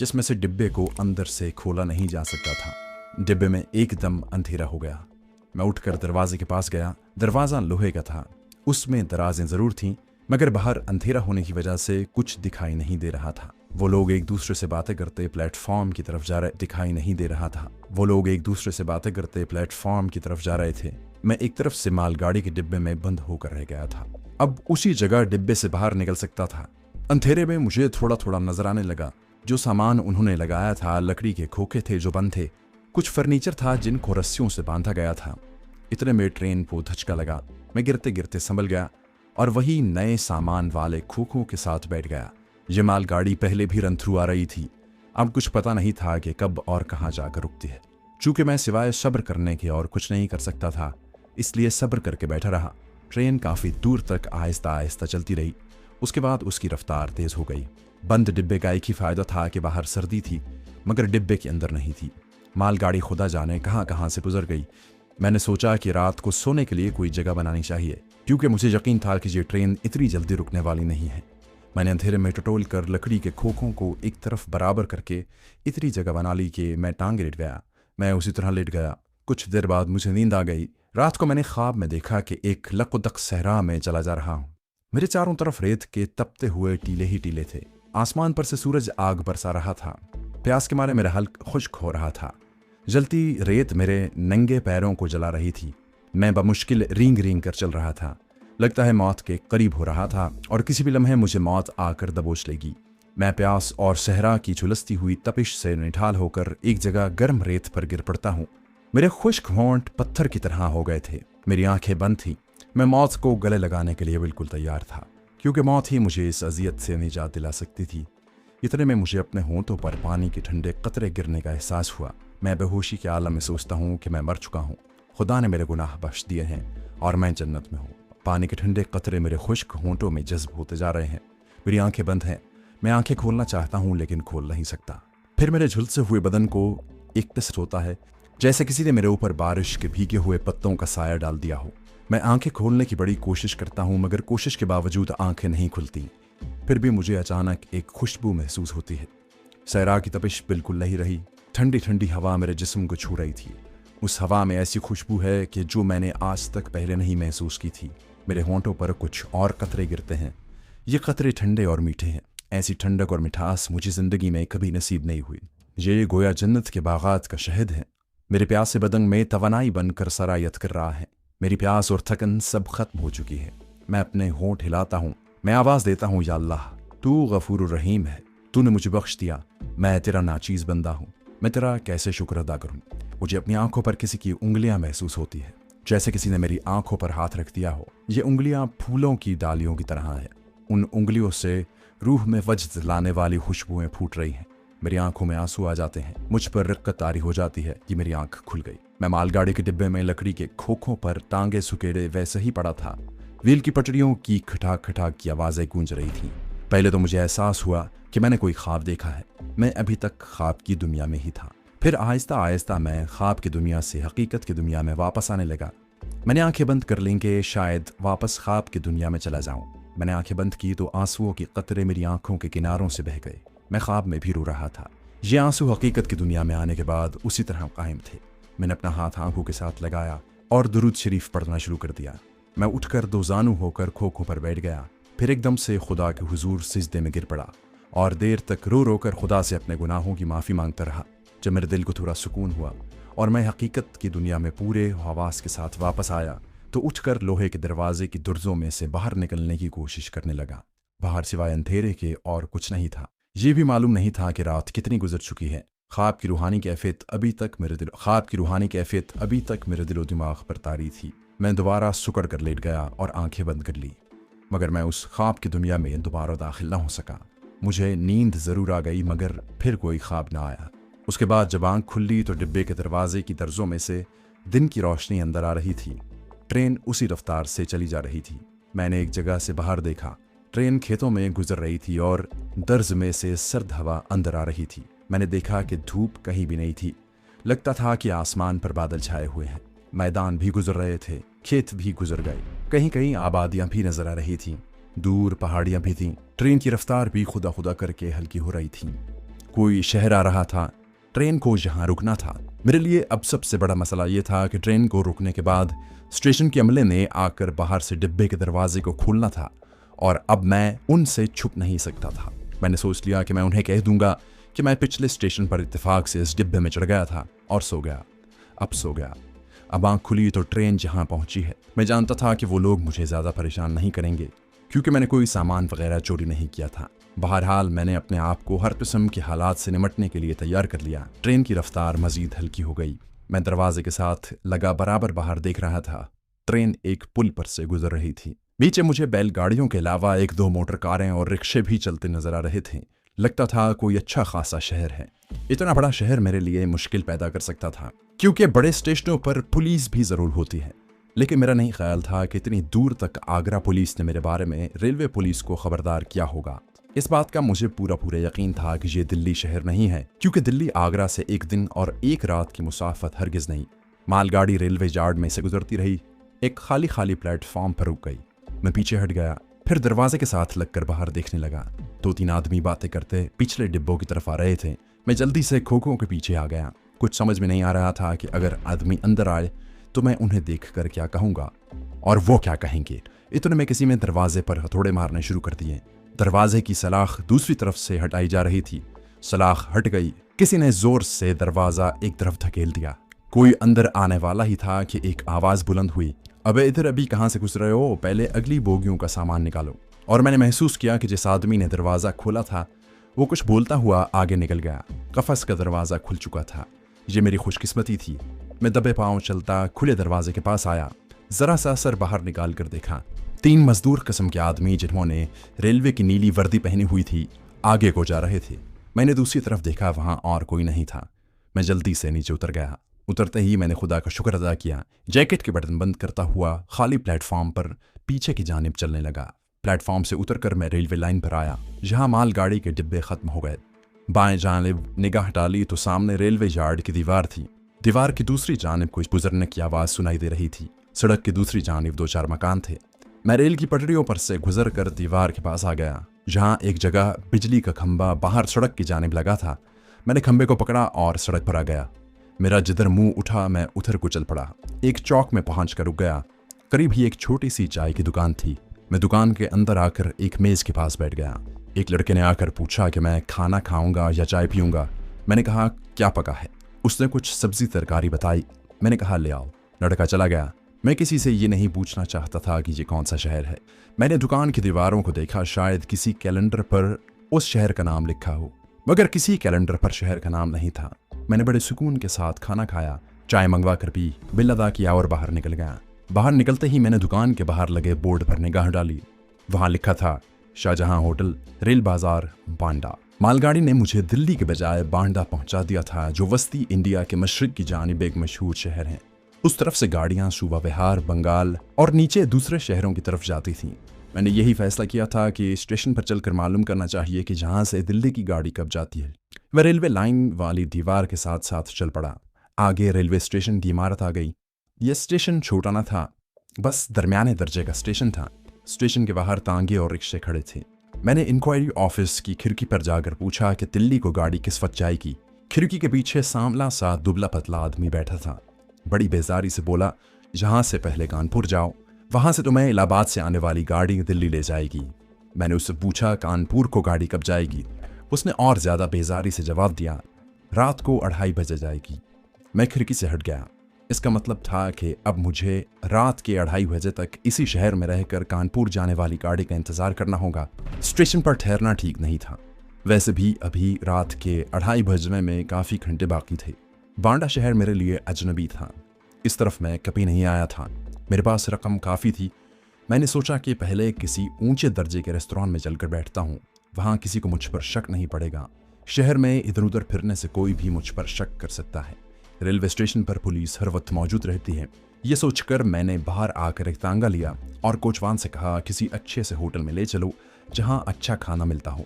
जिसमें से डिब्बे को अंदर से खोला नहीं जा सकता था। डिब्बे में एकदम अंधेरा हो गया। मैं उठकर दरवाजे के पास गया। दरवाज़ा लोहे का था, उसमें दराजें ज़रूर थीं, मगर बाहर अंधेरा होने की वजह से कुछ दिखाई नहीं दे रहा था। वो लोग एक दूसरे से बातें करते प्लेटफॉर्म की तरफ जा रहे दिखाई नहीं दे रहा था। वो लोग एक दूसरे से बातें करते प्लेटफॉर्म की तरफ जा रहे थे। मैं एक तरफ से मालगाड़ी के डिब्बे में बंद होकर रह गया था। अब उसी जगह डिब्बे से बाहर निकल सकता था। अंधेरे में मुझे थोड़ा थोड़ा नजर आने लगा। जो सामान उन्होंने लगाया था लकड़ी के खोखे थे जो बंद थे। कुछ फर्नीचर था जिनको रस्सियों से बांधा गया था। इतने में ट्रेन को धचका लगा। मैं गिरते गिरते संभल गया और वही नए सामान वाले खोखों के साथ बैठ गया। ये मालगाड़ी पहले भी रन थ्रू आ रही थी। अब कुछ पता नहीं था कि कब और कहाँ जाकर रुकती है। चूंकि मैं सिवाय सब्र करने के और कुछ नहीं कर सकता था, इसलिए सब्र करके बैठा रहा। ट्रेन काफ़ी दूर तक आहिस्ता आहिस्ता चलती रही। उसके बाद उसकी रफ्तार तेज़ हो गई। बंद डिब्बे का एक ही फ़ायदा था कि बाहर सर्दी थी, मगर डिब्बे के अंदर नहीं थी। मालगाड़ी खुदा जाने कहाँ कहाँ से गुजर गई। मैंने सोचा कि रात को सोने के लिए कोई जगह बनानी चाहिए, क्योंकि मुझे यकीन था कि ये ट्रेन इतनी जल्दी रुकने वाली नहीं है। मैंने अंधेरे में टटोल कर लकड़ी के खोखों को एक तरफ बराबर करके इतनी जगह बना ली कि मैं टांगे लेट गया। मैं उसी तरह लेट गया। कुछ देर बाद मुझे नींद आ गई। रात को मैंने ख्वाब में देखा कि एक लकदक सहरा में चला जा रहा हूँ। मेरे चारों तरफ रेत के तपते हुए टीले ही टीले थे। आसमान पर से सूरज आग बरसा रहा था। प्यास के मारे मेरा हल्क खुश्क हो रहा था। जलती रेत मेरे नंगे पैरों को जला रही थी। मैं बमुश्किल रींग रींग कर चल रहा था। लगता है मौत के करीब हो रहा था और किसी भी लम्हे मुझे मौत आकर दबोच लेगी। मैं प्यास और सहरा की झुलसती हुई तपिश से निठाल होकर एक जगह गर्म रेत पर गिर पड़ता हूँ। मेरे खुश्क होंठ पत्थर की तरह हो गए थे। मेरी आंखें बंद थीं। मैं मौत को गले लगाने के लिए बिल्कुल तैयार था, क्योंकि मौत ही मुझे इस अजियत से निजात दिला सकती थी। इतने में मुझे अपने होंठों पर पानी के ठंडे कतरे गिरने का एहसास हुआ। मैं बेहोशी के आलम में सोचता हूँ कि मैं मर चुका हूँ। खुदा ने मेरे गुनाह बख्श दिए हैं और मैं जन्नत में हूँ। पानी के ठंडे कतरे मेरे खुश्क होंठों में जज्ब होते जा रहे हैं। मेरी आंखें बंद हैं। मैं आंखें खोलना चाहता हूँ लेकिन खोल नहीं सकता। फिर मेरे झुलसे हुए बदन को एक टस होता है, जैसे किसी ने मेरे ऊपर बारिश के भीगे हुए पत्तों का साया डाल दिया हो। मैं आंखें खोलने की बड़ी कोशिश करता हूँ, मगर कोशिश के बावजूद आंखें नहीं खुलती। फिर भी मुझे अचानक एक खुशबू महसूस होती है। सहरा की तपिश बिल्कुल नहीं रही। ठंडी ठंडी हवा मेरे जिस्म को छू रही थी। उस हवा में ऐसी खुशबू है कि जो मैंने आज तक पहले नहीं महसूस की थी। मेरे होंठों पर कुछ और कतरे गिरते हैं। ये कतरे ठंडे और मीठे हैं। ऐसी ठंडक और मिठास मुझे ज़िंदगी में कभी नसीब नहीं हुई। ये गोया जन्नत के बागात का शहद है। मेरे प्यासे बदन में तवानाई बनकर सरायत कर रहा है। मेरी प्यास और थकन सब खत्म हो चुकी है। मैं अपने होंठ हिलाता हूँ। मैं आवाज़ देता हूँ, या अल्लाह, तू गफूर रहीम है। तूने मुझे बख्श दिया। मैं तेरा नाचीज़ बंदा हूँ। मैं तेरा कैसे शुक्र अदा करूँ। मुझे अपनी आंखों पर किसी की उंगलियां महसूस होती है, जैसे किसी ने मेरी आंखों पर हाथ रख दिया हो। ये उंगलियां फूलों की डालियों की तरह हैं। उन उंगलियों से रूह में वजद लाने वाली खुशबुएं फूट रही हैं। मेरी आंखों में आंसू आ जाते हैं। मुझ पर रिक्कत तारी हो जाती है कि मेरी आंख खुल गई। मैं मालगाड़ी के डिब्बे में लकड़ी के खोखों पर टांगे सुकेड़े वैसे ही पड़ा था। व्हील की पटरियों की खटाक खटाक की आवाज़ें गूंज रही थीं। पहले तो मुझे एहसास हुआ कि मैंने कोई ख्वाब देखा है। मैं अभी तक ख्वाब की दुनिया में ही था। फिर आहिस्ता आहिस्ता मैं ख्वाब की दुनिया से हकीकत की दुनिया में वापस आने लगा। मैंने आंखें बंद कर ली कि शायद वापस ख्वाब की दुनिया में चला जाऊं। मैंने आंखें बंद की तो आंसुओं के कतरे मेरी आंखों के किनारों से बह गए। मैं ख्वाब में भी रो रहा था। ये आंसू हकीकत की दुनिया में आने के बाद उसी तरह कायम थे। मैंने अपना हाथ आंखों के साथ लगाया और दुरूद शरीफ पढ़ना शुरू कर दिया। मैं उठकर दोजानू होकर खोखों पर बैठ गया। फिर एकदम से खुदा के हुजूर सिजदे में गिर पड़ा और देर तक रो रो कर खुदा से अपने गुनाहों की माफ़ी मांगता रहा। जब मेरे दिल को थोड़ा सुकून हुआ और मैं हकीकत की दुनिया में पूरे हवास के साथ वापस आया, तो उठकर लोहे के दरवाजे की दुर्जों में से बाहर निकलने की कोशिश करने लगा। बाहर सिवाय अंधेरे के और कुछ नहीं था। ये भी मालूम नहीं था कि रात कितनी गुजर चुकी है। ख्वाब की रूहानी कैफियत अभी तक मेरे दिलो दिमाग पर तारी थी। मैं दोबारा सुकड़ कर लेट गया और आंखें बंद कर ली, मगर मैं उस ख्वाब की दुनिया में दोबारा दाखिल न हो सका। मुझे नींद ज़रूर आ गई, मगर फिर कोई ख्वाब ना आया। उसके बाद जब आँख खुली तो डिब्बे के दरवाजे की दर्जों में से दिन की रोशनी अंदर आ रही थी। ट्रेन उसी रफ्तार से चली जा रही थी। मैंने एक जगह से बाहर देखा। ट्रेन खेतों में गुजर रही थी और दर्ज में से सर्द हवा अंदर आ रही थी। मैंने देखा कि धूप कहीं भी नहीं थी। लगता था कि आसमान पर बादल छाए हुए हैं। मैदान भी गुजर रहे थे, खेत भी गुजर गए। कहीं कहीं आबादियां भी नजर आ रही थीं। दूर पहाड़ियां भी थीं। ट्रेन की रफ्तार भी खुदा खुदा करके हल्की हो रही थी। कोई शहर आ रहा था, ट्रेन को यहाँ रुकना था। मेरे लिए अब सबसे बड़ा मसला ये था कि ट्रेन को रुकने के बाद स्टेशन के अमले ने आकर बाहर से डिब्बे के दरवाजे को खोलना था और अब मैं उनसे छुप नहीं सकता था। मैंने सोच लिया कि मैं उन्हें कह दूंगा कि मैं पिछले स्टेशन पर इत्तेफाक से इस डिब्बे में चढ़ गया था और सो गया। अब सो गया। अब आँख खुली तो ट्रेन जहाँ पहुंची है। मैं जानता था कि वो लोग मुझे ज़्यादा परेशान नहीं करेंगे क्योंकि मैंने कोई सामान वगैरह चोरी नहीं किया था। बहरहाल मैंने अपने आप को हर किस्म के हालात से निमटने के लिए तैयार कर लिया। ट्रेन की रफ्तार मजीद हल्की हो गई। मैं दरवाजे के साथ लगा बराबर बाहर देख रहा था। ट्रेन एक पुल पर से गुजर रही थी। नीचे मुझे बैलगाड़ियों के अलावा 1-2 मोटर कारें और रिक्शे भी चलते नजर आ रहे थे। लगता था कोई अच्छा खासा शहर है। इतना बड़ा शहर मेरे लिए मुश्किल पैदा कर सकता था क्योंकि बड़े स्टेशनों पर पुलिस भी जरूर होती है, लेकिन मेरा नहीं ख्याल था कि इतनी दूर तक आगरा पुलिस ने मेरे बारे में रेलवे पुलिस को खबरदार किया होगा। इस बात का मुझे पूरा यकीन था कि ये दिल्ली शहर नहीं है, क्योंकि दिल्ली आगरा से 1 दिन और 1 रात की मुसाफत हरगिज नहीं। मालगाड़ी रेलवे यार्ड में से गुजरती रही, एक खाली प्लेटफॉर्म पर रुक गई। मैं पीछे हट गया, फिर दरवाजे के साथ लगकर बाहर देखने लगा। 2-3 आदमी बातें करते पिछले डिब्बों की तरफ आ रहे थे। मैं जल्दी से खोखों के पीछे आ गया। कुछ समझ में नहीं आ रहा था कि अगर आदमी अंदर आए तो मैं उन्हें देखकर क्या कहूँगा और वो क्या कहेंगे। इतने में किसी में दरवाजे पर हथौड़े मारने शुरू कर दिए। दरवाजे की सलाख दूसरी तरफ से हटाई जा रही थी। सलाख हट गई। किसी ने जोर से दरवाजा एक तरफ धकेल दिया। कोई अंदर आने वाला ही था कि एक आवाज बुलंद हुई, अबे इधर अभी कहाँ से घुस रहे हो, पहले अगली बोगियों का सामान निकालो। और मैंने महसूस किया कि जिस आदमी ने दरवाजा खोला था वो कुछ बोलता हुआ आगे निकल गया। कफस का दरवाजा खुल चुका था। ये मेरी खुशकिस्मती थी। मैं दबे पांव चलता खुले दरवाजे के पास आया। जरा सा सर बाहर निकाल कर देखा। 3 मजदूर किस्म के आदमी जिन्होंने रेलवे की नीली वर्दी पहनी हुई थी आगे को जा रहे थे। मैंने दूसरी तरफ देखा, वहां और कोई नहीं था। मैं जल्दी से नीचे उतर गया। उतरते ही मैंने खुदा का शुक्र अदा किया। जैकेट के बटन बंद करता हुआ खाली प्लेटफॉर्म पर पीछे की जानिब चलने लगा। प्लेटफॉर्म से उतरकर मैं रेलवे लाइन पर आया, जहां मालगाड़ी के डिब्बे खत्म हो गए। बाएं जानिब निगाह डाली तो सामने रेलवे यार्ड की दीवार थी। दीवार की दूसरी जानिब कुछ गुजरने की आवाज सुनाई दे रही थी। सड़क की दूसरी जानिब 2-4 मकान थे। मैं रेल की पटरियों पर से गुजर कर दीवार के पास आ गया, जहां एक जगह बिजली का खंबा बाहर सड़क की जानिब लगा था। मैंने खंबे को पकड़ा और सड़क पर आ गया। मेरा जिधर मुंह उठा मैं उधर को चल पड़ा। एक चौक में पहुंच कर रुक गया। करीब ही एक छोटी सी चाय की दुकान थी। मैं दुकान के अंदर आकर एक मेज के पास बैठ गया। एक लड़के ने आकर पूछा कि मैं खाना खाऊंगा या चाय पीऊंगा। मैंने कहा क्या पका है। उसने कुछ सब्जी तरकारी बताई। मैंने कहा ले आओ। लड़का चला गया। मैं किसी से ये नहीं पूछना चाहता था कि ये कौन सा शहर है। मैंने दुकान की दीवारों को देखा, शायद किसी कैलेंडर पर उस शहर का नाम लिखा हो, मगर किसी कैलेंडर पर शहर का नाम नहीं था। मैंने बड़े सुकून के साथ खाना खाया, चाय मंगवा कर पी, बिल अदा किया और बाहर निकल गया। बाहर निकलते ही मैंने दुकान के बाहर लगे बोर्ड पर निगाह डाली। वहां लिखा था शाहजहां होटल, रेल बाजार, बांडा। मालगाड़ी ने मुझे दिल्ली के बजाय बांडा पहुंचा दिया था, जो वस्ती इंडिया के मशरिक की जानिब एक मशहूर शहर है। उस तरफ से गाड़ियां सूबा बिहार, बंगाल और नीचे दूसरे शहरों की तरफ जाती थीं। मैंने यही फैसला किया था कि स्टेशन पर चलकर मालूम करना चाहिए कि जहां से दिल्ली की गाड़ी कब जाती है। वह रेलवे लाइन वाली दीवार के साथ साथ चल पड़ा। आगे रेलवे स्टेशन की इमारत आ गई। यह स्टेशन छोटा न था, बस दरमियाने दर्जे का स्टेशन था। स्टेशन के बाहर तांगे और रिक्शे खड़े थे। मैंने इंक्वायरी ऑफिस की खिड़की पर जाकर पूछा कि दिल्ली को गाड़ी किस वक्त जाएगी। खिड़की के पीछे सांवला सा दुबला पतला आदमी बैठा था। बड़ी बेजारी से बोला, जहां से पहले कानपुर जाओ, वहां से तुम्हें इलाहाबाद से आने वाली गाड़ी दिल्ली ले जाएगी। मैंने उससे पूछा कानपुर को गाड़ी कब जाएगी। उसने और ज्यादा बेजारी से जवाब दिया, रात को 2:30 बजे जाएगी। मैं खिड़की से हट गया। इसका मतलब था कि अब मुझे रात के 2:30 बजे तक इसी शहर में रहकर कानपुर जाने वाली गाड़ी का इंतजार करना होगा। स्टेशन पर ठहरना ठीक नहीं था। वैसे भी अभी रात के 2:30 बजने में काफ़ी घंटे बाकी थे। बांडा शहर मेरे लिए अजनबी था। इस तरफ मैं कभी नहीं आया था। मेरे पास रकम काफ़ी थी। मैंने सोचा कि पहले किसी ऊंचे दर्जे के रेस्तोरां में चलकर बैठता हूँ, वहाँ किसी को मुझ पर शक नहीं पड़ेगा। शहर में इधर उधर फिरने से कोई भी मुझ पर शक कर सकता है। रेलवे स्टेशन पर पुलिस हर वक्त मौजूद रहती है। ये सोचकर मैंने बाहर आकर एक तांगा लिया और कोचवान से कहा किसी अच्छे से होटल में ले चलो जहां अच्छा खाना मिलता हो।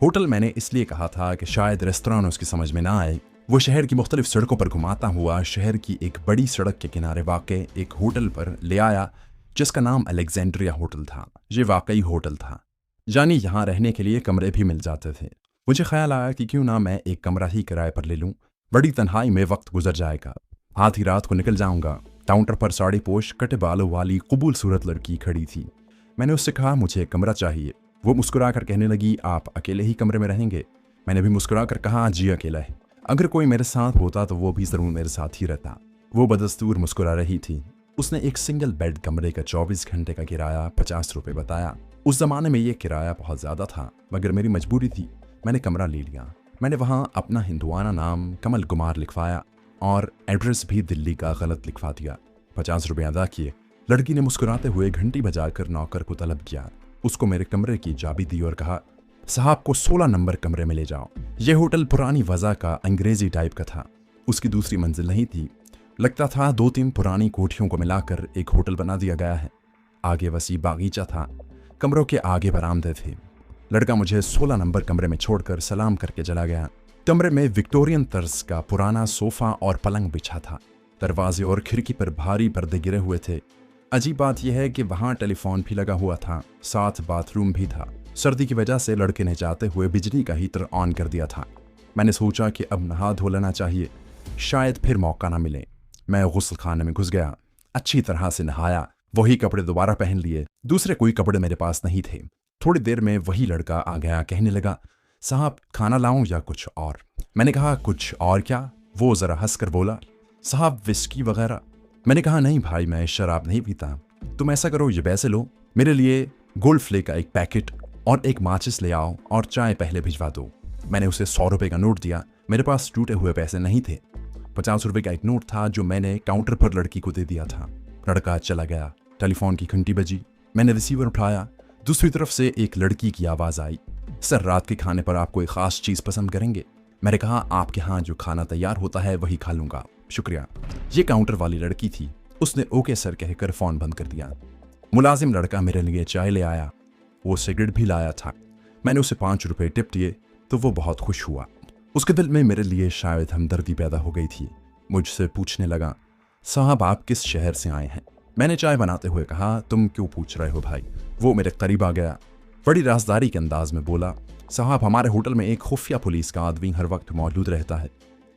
होटल मैंने इसलिए कहा था कि शायद रेस्तोरां उसकी समझ में ना आए। वो शहर की मुख्तलिफ सड़कों पर घुमाता हुआ शहर की एक बड़ी सड़क के किनारे वाक़े एक होटल पर ले आया जिसका नाम अलेक्जेंड्रिया होटल था। ये वाकई होटल था, यानी यहाँ रहने के लिए कमरे भी मिल जाते थे। मुझे ख्याल आया कि क्यों ना मैं एक कमरा ही किराए पर ले लूं। बड़ी तन्हाई में वक्त गुजर जाएगा, आधी रात को निकल जाऊंगा। काउंटर पर साड़ी पोश कटे बालों वाली कबूल सूरत लड़की खड़ी थी। मैंने उससे कहा मुझे एक कमरा चाहिए। वो मुस्कुरा कर कहने लगी, आप अकेले ही कमरे में रहेंगे? मैंने भी मुस्कुरा कर कहा, जी अकेला है। अगर कोई मेरे साथ होता तो वो भी जरूर मेरे साथ ही रहता। वो बदस्तूर मुस्कुरा रही थी। उसने एक सिंगल बेड कमरे का 24 घंटे का किराया 50 रुपये बताया। उस जमाने में ये किराया बहुत ज्यादा था, मगर मेरी मजबूरी थी। मैंने कमरा ले लिया। मैंने वहाँ अपना हिंदुआना नाम कमल कुमार लिखवाया और एड्रेस भी दिल्ली का गलत लिखवा दिया। 50 रुपये अदा किए। लड़की ने मुस्कुराते हुए घंटी बजाकर नौकर को तलब किया। उसको मेरे कमरे की चाबी दी और कहा, साहब को 16 नंबर कमरे में ले जाओ। यह होटल पुरानी वजह का अंग्रेजी टाइप का था। उसकी दूसरी मंजिल नहीं थी। लगता था 2-3 पुरानी कोठियों को मिलाकर एक होटल बना दिया गया है। आगे वसी बागीचा था। कमरों के आगे बरामदे थे। लड़का मुझे 16 नंबर कमरे में छोड़कर सलाम करके चला गया। कमरे में विक्टोरियन तर्ज का पुराना सोफा और पलंग बिछा था। दरवाजे और खिड़की पर भारी पर्दे गिरे हुए थे। अजीब बात यह है कि वहाँ टेलीफोन भी लगा हुआ था, साथ बाथरूम भी था। सर्दी की वजह से लड़के ने जाते हुए बिजली का हीटर ऑन कर दिया था। मैंने सोचा कि अब नहा धो लेना चाहिए, शायद फिर मौका ना मिले। मैं गुस्ल खाने में घुस गया, अच्छी तरह से नहाया, वही कपड़े दोबारा पहन लिए। दूसरे कोई कपड़े मेरे पास नहीं थे। थोड़ी देर में वही लड़का आ गया। कहने लगा, साहब खाना लाऊं या कुछ और? मैंने कहा, कुछ और क्या? वो ज़रा हंसकर बोला, साहब विस्की वगैरह? मैंने कहा, नहीं भाई, मैं शराब नहीं पीता। तुम ऐसा करो, ये पैसे लो, मेरे लिए गोल्ड फ्ले का एक पैकेट और एक माचिस ले आओ और चाय पहले भिजवा दो। मैंने उसे 100 रुपये का नोट दिया। मेरे पास टूटे हुए पैसे नहीं थे। 50 रुपये का एक नोट था जो मैंने काउंटर पर लड़की को दे दिया था। लड़का चला गया। टेलीफोन की घंटी बजी। मैंने रिसीवर उठाया। दूसरी तरफ से एक लड़की की आवाज़ आई, सर रात के खाने पर आप कोई ख़ास चीज़ पसंद करेंगे? मैंने कहा, आपके यहाँ जो खाना तैयार होता है वही खा लूँगा, शुक्रिया। ये काउंटर वाली लड़की थी। उसने ओके सर कहकर फ़ोन बंद कर दिया। मुलाजिम लड़का मेरे लिए चाय ले आया। वो सिगरेट भी लाया था। मैंने उसे 5 रुपये टिप दिए तो वो बहुत खुश हुआ। उसके दिल में मेरे लिए शायद हमदर्दी पैदा हो गई थी। मुझसे पूछने लगा, साहब आप किस शहर से आए हैं? मैंने चाय बनाते हुए कहा, तुम क्यों पूछ रहे हो भाई? वो मेरे करीब आ गया। बड़ी राजदारी के अंदाज में बोला, साहब हमारे होटल में एक खुफिया पुलिस का आदमी हर वक्त मौजूद रहता है।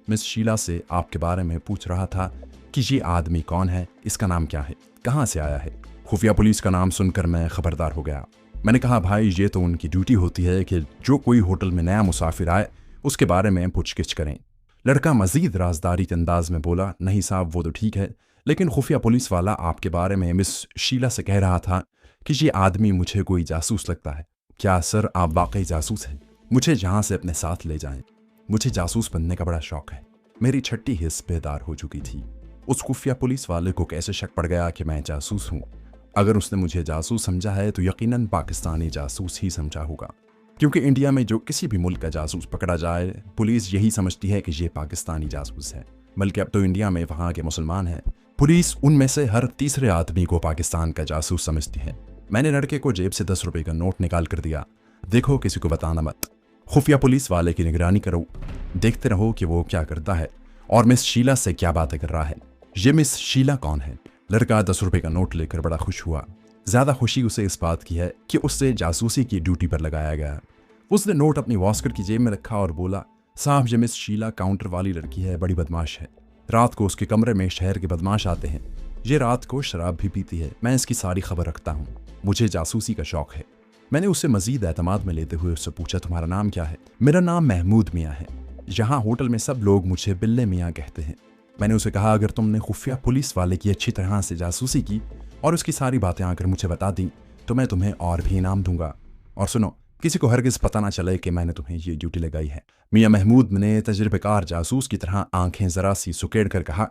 मिस शीला से आपके बारे में पूछ रहा था कि ये आदमी कौन है, इसका नाम क्या है, कहाँ से आया है? खुफिया पुलिस का नाम सुनकर मैं खबरदार हो गया। मैंने कहा, भाई ये तो उनकी ड्यूटी होती है कि जो कोई होटल में नया मुसाफिर आए उसके बारे में पूछगिछ करें। लड़का मजीद राजदारी के अंदाज में बोला, नहीं साहब वो तो ठीक है, लेकिन खुफिया पुलिस वाला आपके बारे में मिस शीला से कह रहा था कि ये आदमी मुझे कोई जासूस लगता है। क्या सर आप वाकई जासूस हैं? मुझे यहाँ से अपने साथ ले जाएं। मुझे जासूस बनने का बड़ा शौक है। मेरी छठी हिस्स बेदार हो चुकी थी। उस खुफिया पुलिस वाले को कैसे शक पड़ गया कि मैं जासूस हूँ? अगर उसने मुझे जासूस समझा है तो यकीनन पाकिस्तानी जासूस ही समझा होगा, क्योंकि इंडिया में जो किसी भी मुल्क का जासूस पकड़ा जाए पुलिस यही समझती है कि ये पाकिस्तानी जासूस है। बल्कि अब तो इंडिया में वहाँ के मुसलमान हैं, पुलिस उनमें से हर तीसरे आदमी को पाकिस्तान का जासूस समझती है। मैंने लड़के को जेब से 10 रुपये का नोट निकाल कर दिया। देखो किसी को बताना मत। खुफिया पुलिस वाले की निगरानी करो, देखते रहो कि वो क्या करता है और मिस शीला से क्या बातें कर रहा है। ये मिस शीला कौन है? लड़का 10 रुपये का नोट लेकर बड़ा खुश हुआ। ज्यादा खुशी उसे इस बात की है कि उससे जासूसी की ड्यूटी पर लगाया गया। उसने नोट अपनी वॉस्कर की जेब में रखा और बोला, साहब ये मिस शीला काउंटर वाली लड़की है, बड़ी बदमाश है। रात को उसके कमरे में शहर के बदमाश आते हैं। ये रात को शराब भी पीती है। मैं इसकी सारी खबर रखता हूँ। मुझे जासूसी का शौक है। मैंने उसे मजीद एतमाद में लेते हुए उससे पूछा, तुम्हारा नाम क्या है? मेरा नाम महमूद मियाँ है। यहाँ होटल में सब लोग मुझे बिल्ले मियाँ कहते हैं। मैंने उसे कहा, अगर तुमने खुफिया पुलिस वाले की अच्छी तरह से जासूसी की और उसकी सारी बातें आकर मुझे बता दी तो मैं तुम्हें और भी इनाम दूंगा। और सुनो, किसी को हरगिज़ पता ना चले कि मैंने तुम्हें ये ड्यूटी लगाई है। मियाँ महमूद ने तजर्बेकार जासूस की तरह आंखें ज़रा सी सुकेड़ कर कहा,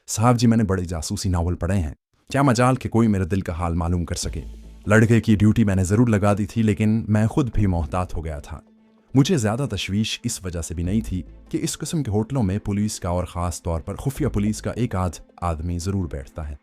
साहब जी मैंने बड़े जासूसी नावल पढ़े हैं, क्या मजाल कि कोई मेरे दिल का हाल मालूम कर सके। लड़के की ड्यूटी मैंने ज़रूर लगा दी थी, लेकिन मैं खुद भी मोहतात हो गया था। मुझे ज़्यादा तशवीश इस वजह से भी नहीं थी कि इस किस्म के होटलों में पुलिस का और ख़ास तौर पर खुफिया पुलिस का एक आध आदमी ज़रूर बैठता है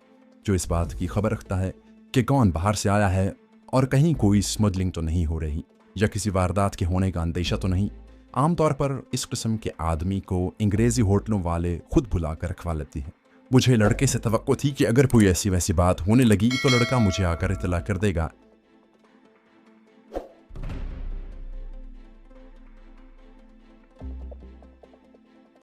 जो इस बात की खबर रखता है कि कौन बाहर से आया है और कहीं कोई स्मगलिंग तो नहीं हो रही या किसी वारदात के होने का अंदेशा तो नहीं। आमतौर पर इस किस्म के आदमी को अंग्रेज़ी होटलों वाले खुद बुला कर रखवा लेती हैं। मुझे लड़के से तवक्को थी कि अगर कोई ऐसी वैसी बात होने लगी तो लड़का मुझे आकर इतला कर देगा